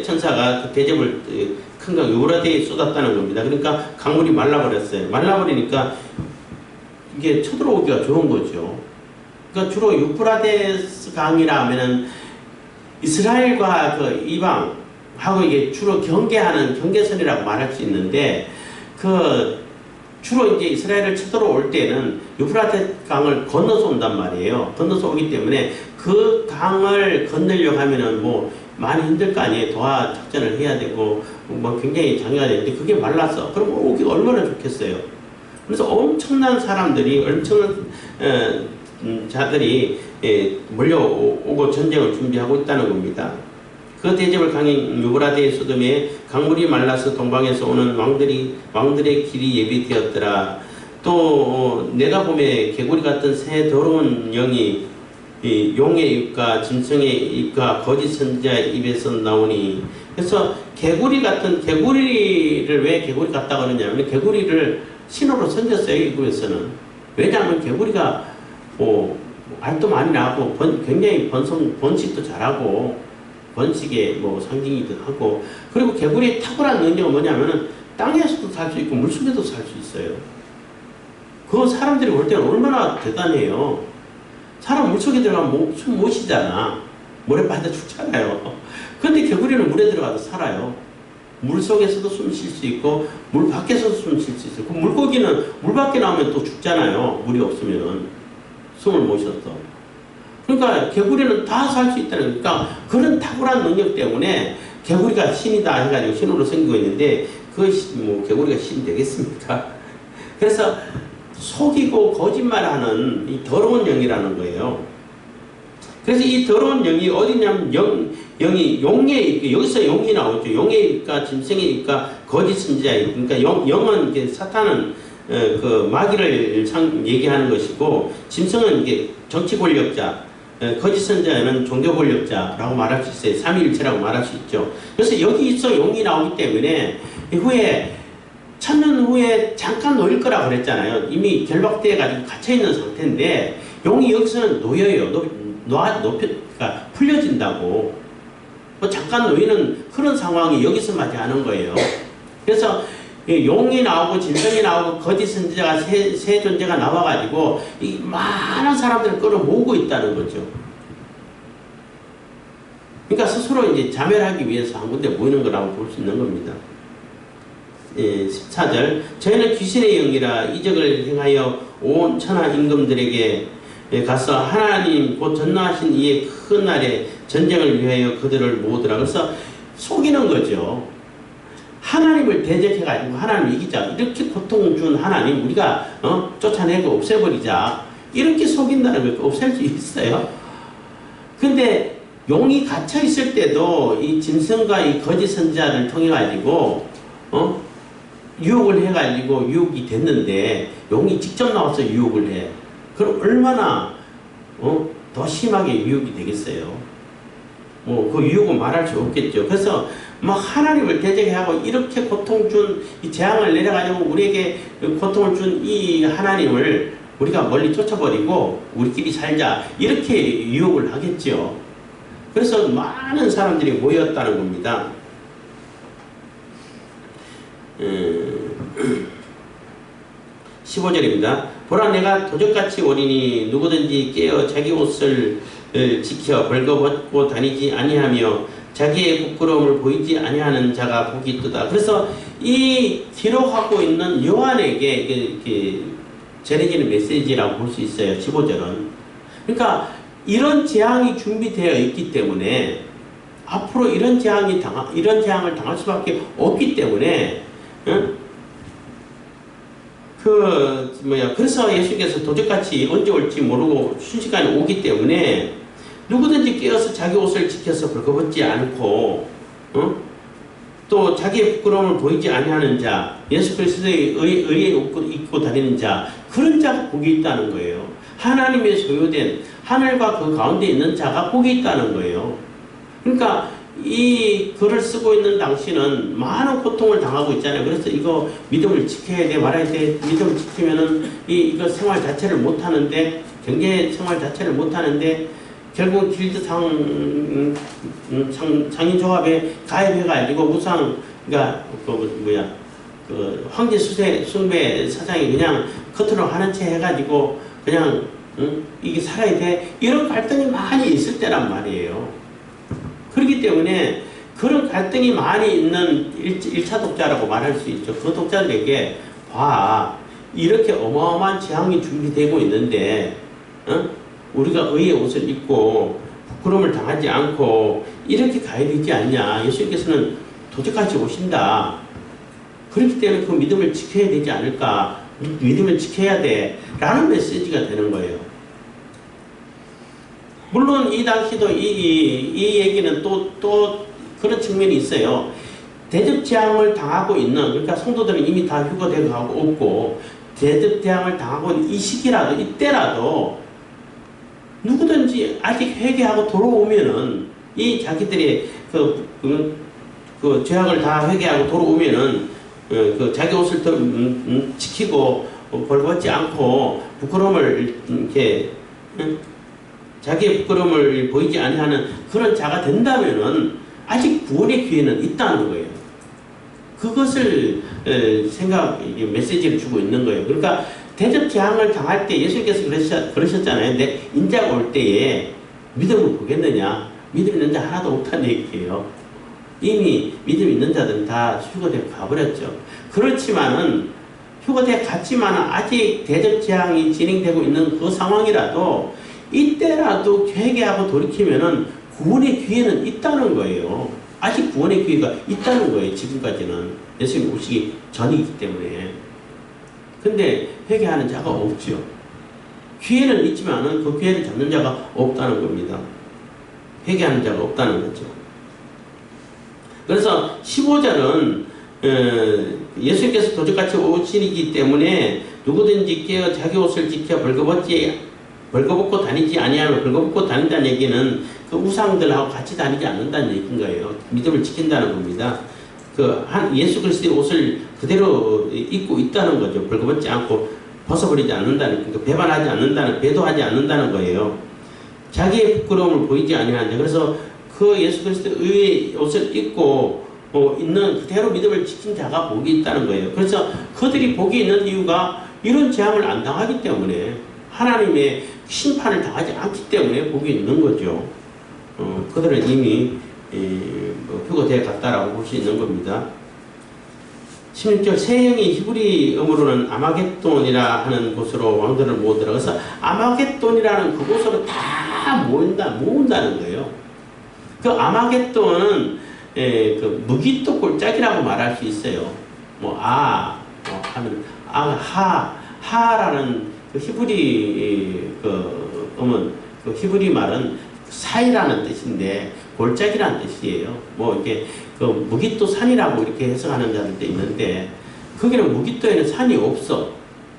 천사가 그 대접을 큰 강 유브라데에 쏟았다는 겁니다. 그러니까 강물이 말라버렸어요. 말라버리니까 이게 쳐들어오기가 좋은 거죠. 그러니까 주로 유프라데스 강이라 하면은 이스라엘과 그 이방하고 이게 주로 경계하는 경계선이라고 말할 수 있는데, 그 주로 이제 이스라엘을 쳐들어올 때는 유프라데 강을 건너서 온단 말이에요. 건너서 오기 때문에 그 강을 건너려고 하면은 뭐 많이 힘들 거 아니에요. 도하 작전을 해야 되고 뭐 굉장히 장애가 되는데 그게 말랐어. 그럼 오기가 얼마나 좋겠어요. 그래서 엄청난 사람들이 엄청난 자들이 몰려오고 전쟁을 준비하고 있다는 겁니다. 그 대접을 강인 유브라데의 소돔에 강물이 말라서 동방에서 오는 왕들의 길이 예비되었더라. 또 내가 보매 개구리 같은 새 더러운 영이 용의 입과 짐승의 입과 거짓 선지자의 입에서 나오니. 그래서 개구리를 왜 개구리 같다고 그러냐면 개구리를 신호로 선졌어요. 이곳에서는. 왜냐하면 개구리가 알도 많이 나고 굉장히 번식도 잘하고 번식의 상징이기도 하고, 그리고 개구리의 탁월한 능력은 뭐냐면은 땅에서도 살 수 있고 물속에도 살 수 있어요. 그거 사람들이 볼 때는 얼마나 대단해요. 사람 물속에 들어가면 숨 못 쉬잖아. 모래 빠져 죽잖아요. 그런데 개구리는 물에 들어가서 살아요. 물 속에서도 숨 쉴 수 있고 물 밖에서도 숨 쉴 수 있어요. 그 물고기는 물 밖에 나오면 또 죽잖아요. 물이 없으면은 숨을 못 쉬어서. 그러니까 개구리는 다 살 수 있다는 거니까 그런 탁월한 능력 때문에 개구리가 신이다 해가지고 신으로 생기고 있는데, 그것이 개구리가 신이 되겠습니까? 그래서 속이고 거짓말하는 이 더러운 영이라는 거예요. 그래서 이 더러운 영이 어디냐면 영이 용의 입, 여기서 용이 나오죠. 용의 입과 짐승의 입과 거짓 선지자의 입. 그러니까 영은 사탄은 그 마귀를 얘기하는 것이고, 짐승은 이게 정치 권력자, 거짓 선지자는 종교 권력자라고 말할 수 있어요. 삼위일체라고 말할 수 있죠. 그래서 여기서 용이 나오기 때문에 후에 1000년 후에 잠깐 놓일 거라고 그랬잖아요. 이미 결박돼 가지고 갇혀 있는 상태인데 용이 여기서는 놓여요. 그러니까 풀려진다고. 잠깐 놓이는 그런 상황이 여기서 맞이하는 거예요. 그래서 용이 나오고 짐승이 나오고 거짓 선지자가 세 존재가 나와가지고 이 많은 사람들을 끌어모으고 있다는 거죠. 그러니까 스스로 이제 자멸하기 위해서 한 군데 모이는 거라고 볼 수 있는 겁니다. 14절 저희는 귀신의 영이라 이적을 행하여 온 천하 임금들에게 가서 하나님 곧 전능하신 이의 큰 날에 전쟁을 위하여 그들을 모으더라. 그래서 속이는 거죠. 하나님을 대적해가지고 하나님 이기자. 이렇게 고통 준 하나님 우리가 쫓아내고 없애버리자. 이렇게 속인다는 걸 없앨 수 있어요. 근데 용이 갇혀있을 때도 이 짐승과 이 거짓 선지자를 통해가지고 유혹을 해가지고 유혹이 됐는데 용이 직접 나와서 유혹을 해. 그럼 얼마나 더 심하게 유혹이 되겠어요. 그 유혹은 말할 수 없겠죠. 그래서 막 하나님을 대적하고 이렇게 고통 준 이 재앙을 내려가지고 우리에게 고통을 준 이 하나님을 우리가 멀리 쫓아버리고 우리끼리 살자 이렇게 유혹을 하겠죠. 그래서 많은 사람들이 모였다는 겁니다. 15절입니다. 보라 내가 도적같이 오리니 누구든지 깨어 자기 옷을 지켜 벌거벗고 다니지 아니하며 자기의 부끄러움을 보이지 아니하는 자가 복이 있도다. 그래서 이 기록하고 있는 요한에게 이렇게 전해지는 메시지라고 볼 수 있어요. 15절은. 그러니까 이런 재앙이 준비되어 있기 때문에 앞으로 이런 재앙을 당할 수밖에 없기 때문에 응? 그래서 예수께서 도적같이 언제 올지 모르고 순식간에 오기 때문에 누구든지 깨어서 자기 옷을 지켜서 벌거벗지 않고, 또 자기의 부끄러움을 보이지 아니하는 자, 예수 그리스도의 의에 입고 다니는 자, 그런 자가 복이 있다는 거예요. 하나님의 소유된 하늘과 그 가운데 있는 자가 복이 있다는 거예요. 그러니까 이 글을 쓰고 있는 당신은 많은 고통을 당하고 있잖아요. 그래서 이거 믿음을 지켜야 돼, 말아야 돼. 믿음을 지키면은 이거 생활 자체를 못 하는데, 경제 생활 자체를 못 하는데, 결국 길드 상인조합에 가입해가지고 그러니까 황제 숭배 사장이 그냥 겉으로 하는 채 해가지고 그냥 이게 살아야 돼. 이런 갈등이 많이 있을 때란 말이에요. 그렇기 때문에 그런 갈등이 많이 있는 1차 독자라고 말할 수 있죠. 그 독자들에게 이렇게 어마어마한 재앙이 준비되고 있는데 우리가 의의 옷을 입고 부끄러움을 당하지 않고 이렇게 가야 되지 않냐. 예수님께서는 도적같이 오신다. 그렇기 때문에 그 믿음을 지켜야 되지 않을까. 믿음을 지켜야 돼. 라는 메시지가 되는 거예요. 물론 이 당시도 이 얘기는 또 그런 측면이 있어요. 대접 재앙을 당하고 있는, 그러니까 성도들은 이미 다 휴거되고 가고 없고, 대접 재앙을 당하고 있는 이 시기라도, 이때라도 누구든지 아직 회개하고 돌아오면은, 이 자기들의 그 죄악을 다 회개하고 돌아오면은, 자기 옷을 지키고 벌거벗지 않고 부끄러움을 이렇게 자기의 부끄러움을 보이지 아니하는 그런 자가 된다면은 아직 구원의 기회는 있다는 거예요. 그것을 메시지를 주고 있는 거예요. 그러니까 대접 재앙을 당할 때 예수님께서 그러셨잖아요. 내 인자가 올 때에 믿음을 보겠느냐? 믿음 있는 자 하나도 없다는 얘기예요. 이미 믿음 있는 자들은 다 휴거되어 가버렸죠. 그렇지만은 휴거되어 갔지만은 아직 대접 재앙이 진행되고 있는 그 상황이라도 이때라도 회개하고 돌이키면은 구원의 기회는 있다는 거예요. 아직 구원의 기회가 있다는 거예요. 지금까지는 예수님 오시기 전이기 때문에. 근데 회개하는 자가 없죠. 기회는 있지만은 그 기회를 잡는 자가 없다는 겁니다. 회개하는 자가 없다는 거죠. 그래서 15절은 예수님께서 도적같이 오시기 때문에 누구든지 깨어 자기 옷을 지켜 벌거벗고 다니지 아니하면, 벌거벗고 다닌다는 얘기는 그 우상들하고 같이 다니지 않는다는 얘기인 거예요. 믿음을 지킨다는 겁니다. 예수 그리스도의 옷을 그대로 입고 있다는 거죠. 벌거벗지 않고 벗어버리지 않는다는, 그러니까 배반하지 않는다는, 배도하지 않는다는 거예요. 자기의 부끄러움을 보이지 아니하는데, 그래서 그 예수 그리스도의 의의 옷을 입고 있는 그대로 믿음을 지킨 자가 복이 있다는 거예요. 그래서 그들이 복이 있는 이유가 이런 재앙을 안 당하기 때문에, 하나님의 심판을 당하지 않기 때문에 복이 있는 거죠. 그들은 이미 휴거되어 갔다라고 볼 수 있는 겁니다. 16절, 세 영이 히브리어로는 아마겟돈이라 하는 곳으로 왕들을 모으더라. 그래서 아마겟돈이라는 그곳으로 다 모은다는 거예요. 그 아마겟돈은 그 무기토 골짜기라고 말할 수 있어요. 하면 하라는 그 히브리 그 히브리 말은 사이라는 뜻인데 골짜기라는 뜻이에요. 이게 그 무기토 산이라고 이렇게 해석하는 자들도 있는데, 거기는 무기토에는 산이 없어.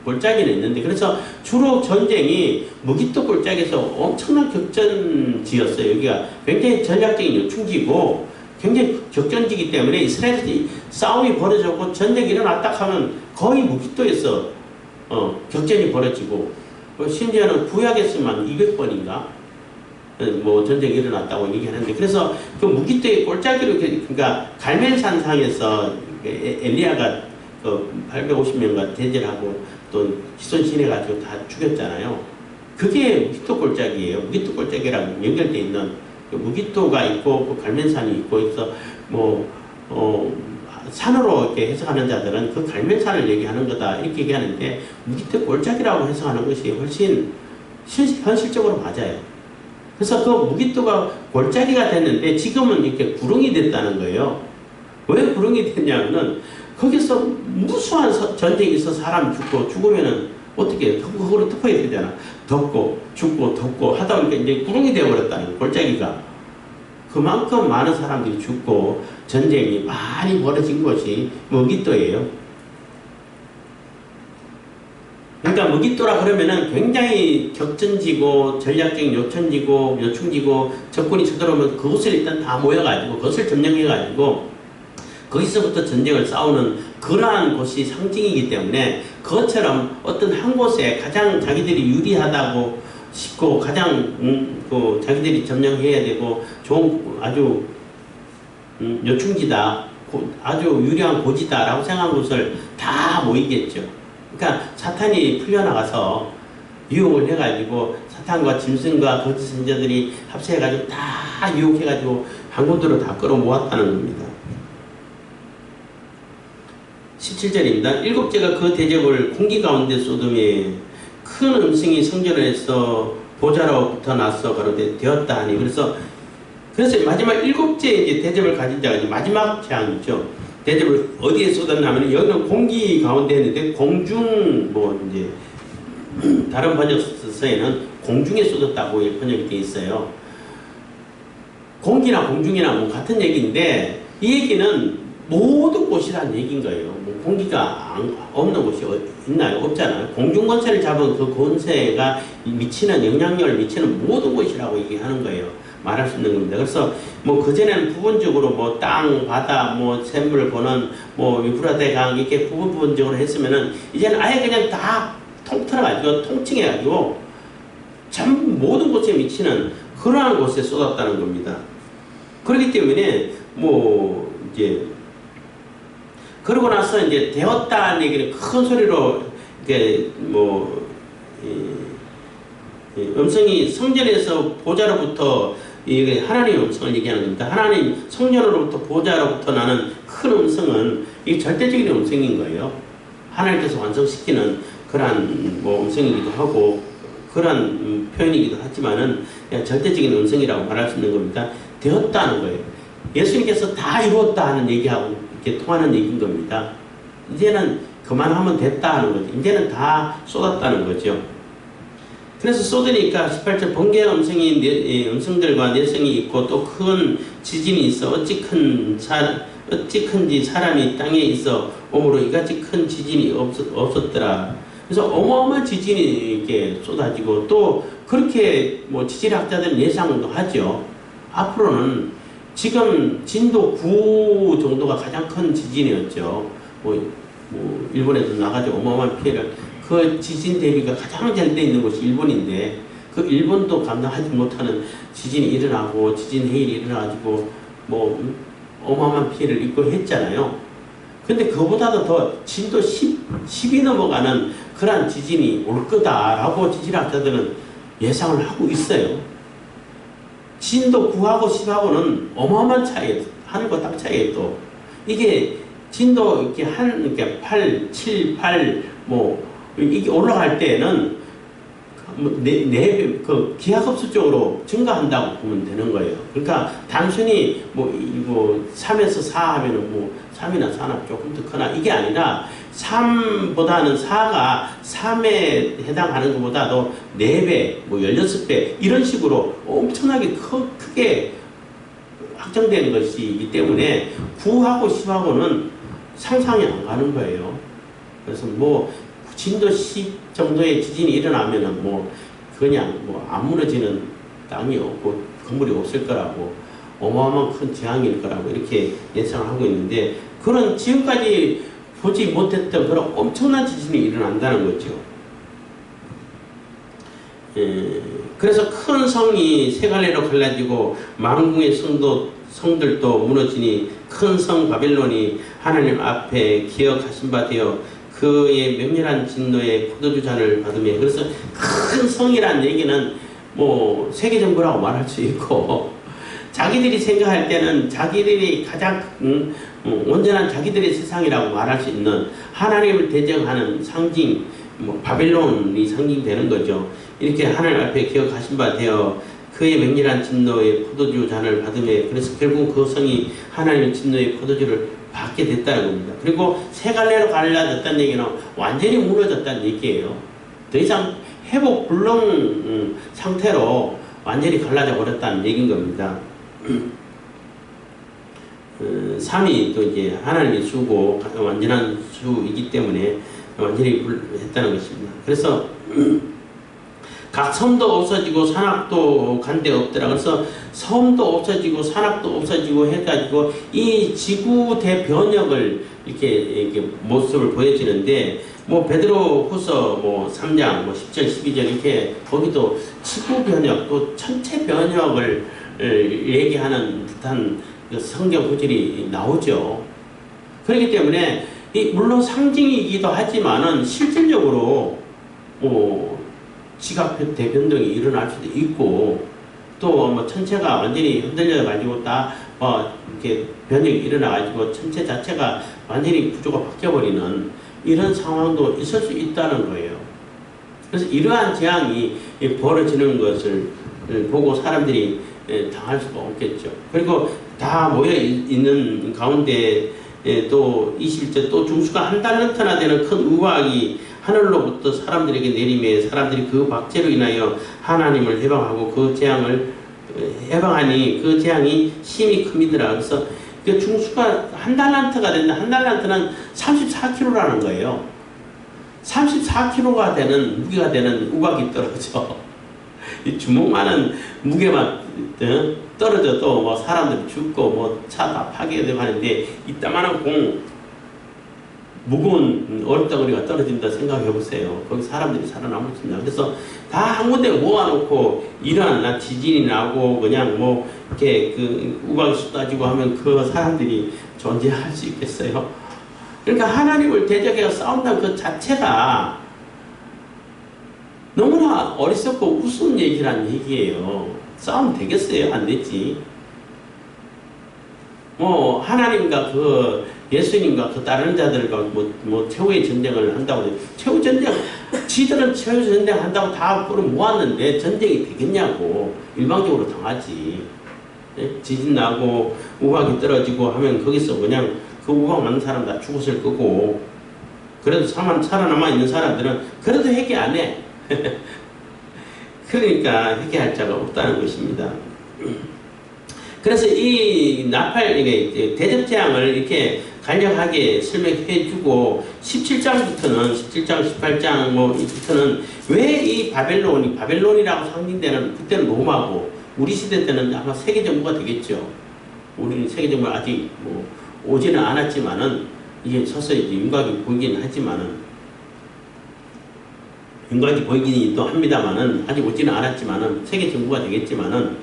골짜기는 있는데, 그래서 주로 전쟁이 무기토 골짜기에서 엄청난 격전지였어요. 여기가 굉장히 전략적인 요충지고 굉장히 격전지기 때문에 이스라엘이 싸움이 벌어졌고 전쟁이 일어났다 하면 거의 무기토에서 격전이 벌어지고, 심지어는 구약에서만 200번인가 전쟁이 일어났다고 얘기하는데, 그래서 그 무기토의 골짜기로, 그러니까 갈멜산상에서 엘리야가 850명과 대전하고 또 지손신해가지고 다 죽였잖아요. 그게 무기토 골짜기예요. 무기토 골짜기랑 연결되어 있는 무기토가 있고 갈멜산이 있고 해서 산으로 이렇게 해석하는 자들은 그 갈멜산을 얘기하는 거다 이렇게 얘기하는데, 무기토 골짜기라고 해석하는 것이 훨씬 현실적으로 맞아요. 그래서 그 무기토가 골짜기가 됐는데 지금은 이렇게 구렁이 됐다는 거예요. 왜 구렁이 됐냐면은 거기서 무수한 전쟁이 있어 사람 죽고 죽으면은 어떻게 그거로 덮어야 되잖아. 덮고 죽고 덮고 하다 보니까 이제 구렁이 되어버렸다는 거야, 골짜기가. 그만큼 많은 사람들이 죽고 전쟁이 많이 벌어진 것이 머깃도예요. 그러니까 머깃도라 그러면은 굉장히 격전지고 전략적인 요충지고 적군이 쳐들어오면 그것을 일단 다 모여가지고 그것을 점령해가지고 거기서부터 전쟁을 싸우는 그러한 곳이 상징이기 때문에 그것처럼 어떤 한 곳에 가장 자기들이 유리하다고 싶고 가장 그 자기들이 점령해야 되고 좋은 아주 요충지다, 아주 유리한 고지다라고 생각한 곳을 다 모이겠죠. 그러니까 사탄이 풀려나가서 유혹을 해가지고 사탄과 짐승과 거짓 선지자들이 합세해가지고 다 유혹해가지고 한 곳으로 다 끌어모았다는 겁니다. 17절입니다. 일곱째가 그 대접을 공기 가운데 쏟음에 큰 음성이 성전에서 보좌로부터 나서 가로되 되었다 하니 그래서 마지막 일곱째 이제 대접을 가진 자가 이제 마지막 재앙이죠. 대접을 어디에 쏟았냐면 여기는 공기 가운데 했는데 공중 뭐 이제 다른 번역서에는 공중에 쏟았다고 번역이 되어 있어요. 공기나 공중이나 뭐 같은 얘기인데 이 얘기는 모든 곳이라는 얘기인 거예요. 뭐 공기가 없는 곳이 있나요? 없잖아요. 공중 권세를 잡은 그 권세가 미치는 영향력을 미치는 모든 곳이라고 얘기하는 거예요. 말할 수 있는 겁니다. 그래서 뭐 그전에는 부분적으로 뭐 땅, 바다, 뭐 샘물 보는 뭐 유프라테 강 이렇게 부분적으로 했으면은 이제는 아예 그냥 다 통틀어가지고 통칭해가지고 전부 모든 곳에 미치는 그러한 곳에 쏟았다는 겁니다. 그렇기 때문에 뭐 이제 그러고 나서 이제 되었다는 얘기를 큰 소리로 이렇게 뭐 음성이 성전에서 보좌로부터 이게 하나님의 음성을 얘기하는 겁니다. 하나님 성전으로부터 보좌로부터 나는 큰 음성은 이게 절대적인 음성인 거예요. 하나님께서 완성시키는 그러한 뭐 음성이기도 하고 그러한 표현이기도 하지만은 절대적인 음성이라고 말할 수 있는 겁니다. 되었다는 거예요. 예수님께서 다 이루었다 하는 얘기하고 이렇게 통하는 얘기인 겁니다. 이제는 그만하면 됐다 하는 거죠. 이제는 다 쏟았다는 거죠. 그래서 쏟으니까 18절 번개 음성들과 내성이 있고 또 큰 지진이 있어 어찌 큰지 사람이 땅에 있어 오므로 이같이 큰 지진이 없었더라. 그래서 어마어마한 지진이 이렇게 쏟아지고 또 그렇게 뭐 지질학자들은 예상도 하죠. 앞으로는 지금 진도 9 정도가 가장 큰 지진이었죠. 뭐 일본에도 나가지고 어마어마한 피해를 그 지진 대비가 가장 잘 돼 있는 곳이 일본인데 그 일본도 감당하지 못하는 지진이 일어나고 지진 해일이 일어나가지고 뭐 어마어마한 피해를 입고 했잖아요. 근데 그보다도 더 진도 10이 넘어가는 그러한 지진이 올 거다라고 지질학자들은 예상을 하고 있어요. 진도 9하고 10하고는 어마어마한 차이에요. 하늘과 땅 차이에요. 또 이게 진도 이렇게 이렇게 8, 7, 8 뭐 이게 올라갈 때는 그 기하급수적으로 증가한다고 보면 되는 거예요. 그러니까 단순히 뭐 3에서 4 하면은 뭐 3이나 4나 조금 더 크나 이게 아니라 3보다는 4가 3에 해당하는 것보다도 4배, 뭐 16배 이런 식으로 엄청나게 크게 확정되는 것이기 때문에 9하고 10하고는 상상이 안 가는 거예요. 그래서 뭐 진도 10 정도의 지진이 일어나면은 뭐 그냥 뭐 안 무너지는 땅이 없고 건물이 없을 거라고 어마어마한 큰 재앙일 거라고 이렇게 예상을 하고 있는데 그런 지금까지 보지 못했던 그런 엄청난 지진이 일어난다는 거죠. 그래서 큰 성이 세 갈래로 갈라지고 만궁의 성들도 무너지니 큰 성 바벨론이 하나님 앞에 기억하신 바 되어 그의 맹렬한 진노의 포도주 잔을 받으며 그래서 큰 성이란 얘기는 뭐 세계정부라고 말할 수 있고 자기들이 생각할 때는 자기들이 가장 온전한 자기들의 세상이라고 말할 수 있는 하나님을 대적하는 상징 뭐 바벨론이 상징되는 거죠. 이렇게 하나님 앞에 기억하신 바 되어 그의 맹렬한 진노의 포도주 잔을 받으며 그래서 결국 그 성이 하나님의 진노의 포도주를 받게 됐다는 겁니다. 그리고 세 갈래로 갈라졌다는 얘기는 완전히 무너졌다는 얘기예요. 더 이상 회복 불능 상태로 완전히 갈라져 버렸다는 얘기인 겁니다. 3이 또 이제 하나님의 수고 완전한 수이기 때문에 완전히 했다는 것입니다. 그래서 각 섬도 없어지고 산악도 간데 없더라. 그래서 섬도 없어지고 산악도 없어지고 해가지고 이 지구 대변혁을 이렇게 모습을 보여지는데 뭐 베드로후서 뭐 3장 뭐 10절 12절 이렇게 거기도 지구 변혁 또 천체 변혁을 얘기하는 듯한 그 성경 구절이 나오죠. 그렇기 때문에 물론 상징이기도 하지만은 실질적으로 뭐 지각 대변동이 일어날 수도 있고 또 뭐 천체가 완전히 흔들려 가지고 다 이렇게 변형이 일어나 가지고 천체 자체가 완전히 구조가 바뀌어 버리는 이런 상황도 있을 수 있다는 거예요. 그래서 이러한 재앙이 벌어지는 것을 보고 사람들이 당할 수가 없겠죠. 그리고 다 모여 있는 가운데 또 이 실제 또 중수가 한 달란트나 되는 큰 우박이 하늘로부터 사람들에게 내림에 사람들이 그 박제로 인하여 하나님을 해방하고 그 재앙을 해방하니 그 재앙이 심히 큽니더라. 그래서 그 중수가 한 달란트가 된다. 한 달란트는 34kg라는 거예요. 34kg가 되는 무게가 되는 우박이 떨어져. 이 주먹만한 무게만 떨어져도 뭐 사람들이 죽고 뭐 차 다 파괴되고 하는데 이따만한 무거운 얼음덩어리가 떨어진다 생각해 보세요. 거기 사람들이 살아남을 수 있나. 그래서 다 한 군데 모아놓고 이러한 지진이 나고 그냥 뭐 이렇게 그 우박이 쏟아지고 하면 그 사람들이 존재할 수 있겠어요. 그러니까 하나님을 대적해서 싸운다는 그 자체가 너무나 어리석고 우스운 얘기란 얘기예요. 싸우면 되겠어요? 안 되지. 뭐 하나님과 그 예수님과 그 다른 자들과 뭐 최후의 전쟁을 한다고 최후 전쟁 지들은 최후 전쟁 한다고 다 모았는데 전쟁이 되겠냐고. 일방적으로 당하지. 지진 나고 우박이 떨어지고 하면 거기서 그냥 그 우박 맞는 사람 다 죽었을 거고 그래도 살아남아 있는 사람들은 그래도 회개 안 해. 그러니까 회개할 자가 없다는 것입니다. 그래서 이 나팔 대접재앙을 이렇게 간략하게 설명해주고 17장부터는 17장, 18장 뭐부터는 왜 이 바벨론이라고 상징되는 그때는 로마고 우리 시대 때는 아마 세계 정부가 되겠죠. 우리는 세계 정부가 아직 뭐 오지는 않았지만은 이게 서서히 이제 윤곽이 보이긴 하지만은. 윤곽이 보이긴 또 합니다만은 아직 오지는 않았지만은 세계 정부가 되겠지만은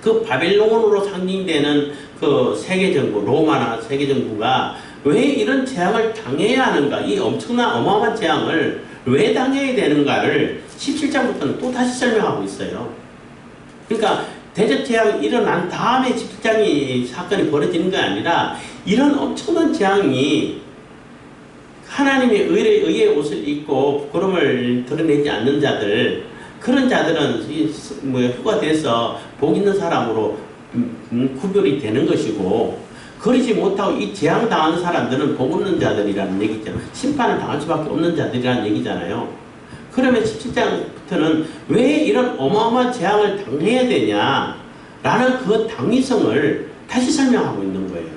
그 바벨론으로 상징되는 그 세계 정부 로마나 세계 정부가 왜 이런 재앙을 당해야 하는가 이 엄청난 어마어마한 재앙을 왜 당해야 되는가를 17장부터는 또 다시 설명하고 있어요. 그러니까 대접 재앙이 일어난 다음에 17장이 사건이 벌어지는 게 아니라 이런 엄청난 재앙이 하나님의 의의 옷을 입고 부끄러움을 드러내지 않는 자들 그런 자들은 휴가 돼서 복 있는 사람으로 구별이 되는 것이고 그러지 못하고 이 재앙 당하는 사람들은 복 없는 자들이라는 얘기잖아요. 심판을 당할 수밖에 없는 자들이라는 얘기잖아요. 그러면 17장부터는 왜 이런 어마어마한 재앙을 당해야 되냐라는 그 당위성을 다시 설명하고 있는 거예요.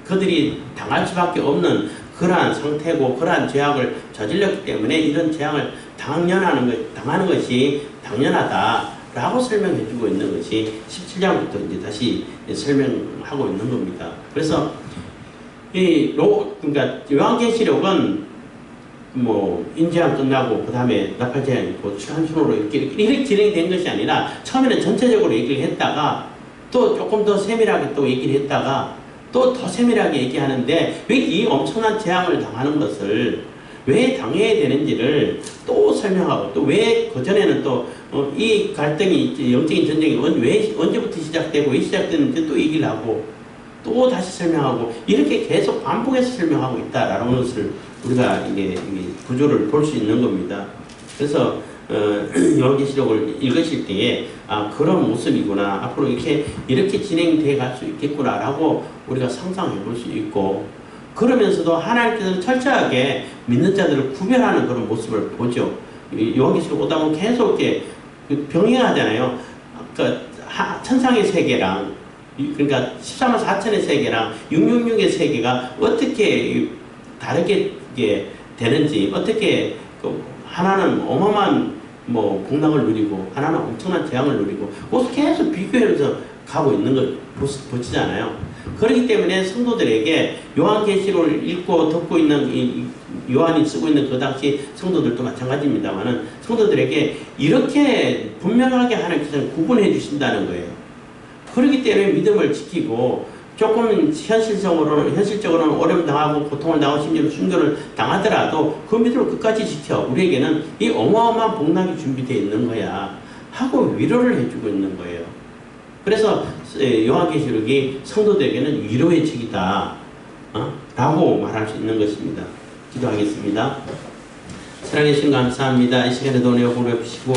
그들이 당할 수밖에 없는 그러한 상태고 그러한 죄악을 저질렀기 때문에 이런 재앙을 당하는 것이 당연하다라고 설명해주고 있는 것이 17장부터 이제 다시 설명하고 있는 겁니다. 그래서 그러니까 요한계시록은 뭐 인재앙 끝나고 그 다음에 나팔재앙이 있고 추한순으로 이렇게 진행된 것이 아니라 처음에는 전체적으로 얘기를 했다가 또 조금 더 세밀하게 또 얘기를 했다가 또 더 세밀하게 얘기하는데 왜 이 엄청난 재앙을 당하는 것을 왜 당해야 되는지를 또 설명하고 또 왜 그전에는 또 이 갈등이 영적인 전쟁이 왜 언제부터 시작되고 왜 시작됐는지 또 얘기를 하고 또 다시 설명하고 이렇게 계속 반복해서 설명하고 있다라는 것을 우리가 이게 구조를 볼 수 있는 겁니다. 그래서 요한계시록을 읽으실 때에 그런 모습이구나, 앞으로 이렇게 진행돼 갈 수 있겠구나라고 우리가 상상해 볼 수 있고, 그러면서도 하나님께서는 철저하게 믿는 자들을 구별하는 그런 모습을 보죠. 요한계시록 오다 보면 계속 이렇게 병행하잖아요. 그러니까 천상의 세계랑, 그러니까 14만 4천의 세계랑 666의 세계가 어떻게 다르게 되는지, 어떻게 하나는 어마어마한 복락을 누리고 하나는 엄청난 재앙을 누리고, 그것을 계속 비교하면서 가고 있는 걸 보시잖아요. 그렇기 때문에 성도들에게 요한계시록을 읽고 듣고 있는 요한이 쓰고 있는 그 당시 성도들도 마찬가지입니다만은, 성도들에게 이렇게 분명하게 하나님께서는 구분해 주신다는 거예요. 그렇기 때문에 믿음을 지키고, 조금 현실적으로는 어려움 당하고 고통을 당하고 심지어 순교를 당하더라도 그 믿음을 끝까지 지켜. 우리에게는 이 어마어마한 복락이 준비되어 있는 거야 하고 위로를 해주고 있는 거예요. 그래서 요한계시록이 성도들에게는 위로의 책이다 라고 말할 수 있는 것입니다. 기도하겠습니다. 사랑해 주신 감사합니다. 이 시간에도 은혜와 복을 베푸시고